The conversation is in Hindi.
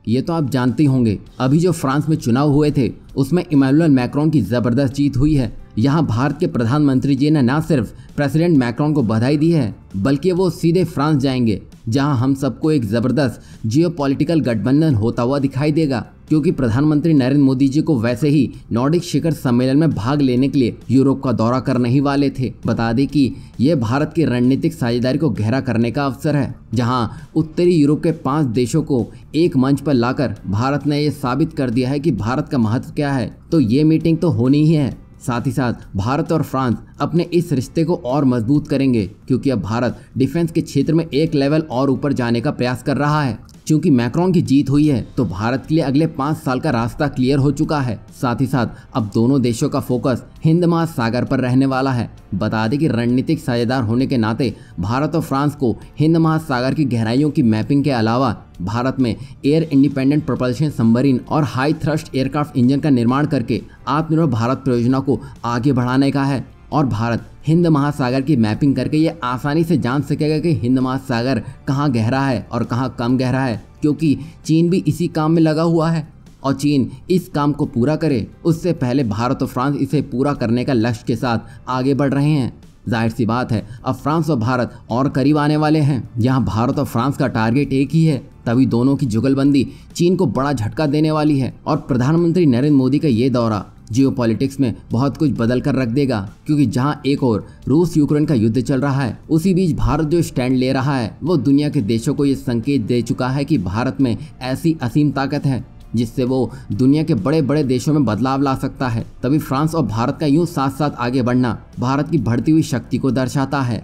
ये तो आप जानते होंगे, अभी जो फ्रांस में चुनाव हुए थे उसमें इमैनुअल मैक्रोन की जबरदस्त जीत हुई है। यहाँ भारत के प्रधानमंत्री जी ने न सिर्फ प्रेसिडेंट मैक्रोन को बधाई दी है, बल्कि वो सीधे फ्रांस जाएंगे, जहां हम सबको एक जबरदस्त जियोपॉलिटिकल गठबंधन होता हुआ दिखाई देगा, क्योंकि प्रधानमंत्री नरेंद्र मोदी जी को वैसे ही नॉर्डिक शिखर सम्मेलन में भाग लेने के लिए यूरोप का दौरा करने ही वाले थे। बता दें कि यह भारत की रणनीतिक साझेदारी को गहरा करने का अवसर है, जहां उत्तरी यूरोप के 5 देशों को एक मंच पर लाकर भारत ने यह साबित कर दिया है कि भारत का महत्व क्या है। तो ये मीटिंग तो होनी ही है। साथ ही साथ भारत और फ्रांस अपने इस रिश्ते को और मजबूत करेंगे, क्योंकि अब भारत डिफेंस के क्षेत्र में एक लेवल और ऊपर जाने का प्रयास कर रहा है। क्योंकि मैक्रोन की जीत हुई है तो भारत के लिए अगले 5 साल का रास्ता क्लियर हो चुका है। साथ ही साथ अब दोनों देशों का फोकस हिंद महासागर पर रहने वाला है। बता दें कि रणनीतिक साझेदार होने के नाते भारत और फ्रांस को हिंद महासागर की गहराइयों की मैपिंग के अलावा भारत में एयर इंडिपेंडेंट प्रोपल्शन सबमरीन और हाई थ्रस्ट एयरक्राफ्ट इंजन का निर्माण करके आत्मनिर्भर भारत परियोजना को आगे बढ़ाने का है। और भारत हिंद महासागर की मैपिंग करके ये आसानी से जान सकेगा कि हिंद महासागर कहाँ गहरा है और कहाँ कम गहरा है, क्योंकि चीन भी इसी काम में लगा हुआ है। और चीन इस काम को पूरा करे उससे पहले भारत और फ्रांस इसे पूरा करने का लक्ष्य के साथ आगे बढ़ रहे हैं। जाहिर सी बात है, अब फ्रांस और भारत और करीब आने वाले हैं। यहाँ भारत और फ्रांस का टारगेट एक ही है, तभी दोनों की जुगलबंदी चीन को बड़ा झटका देने वाली है। और प्रधानमंत्री नरेंद्र मोदी का ये दौरा जियोपॉलिटिक्स में बहुत कुछ बदल कर रख देगा, क्योंकि जहां एक और रूस यूक्रेन का युद्ध चल रहा है, उसी बीच भारत जो स्टैंड ले रहा है वो दुनिया के देशों को ये संकेत दे चुका है कि भारत में ऐसी असीम ताकत है जिससे वो दुनिया के बड़े बड़े देशों में बदलाव ला सकता है। तभी फ्रांस और भारत का यूं साथ साथ आगे बढ़ना भारत की बढ़ती हुई शक्ति को दर्शाता है।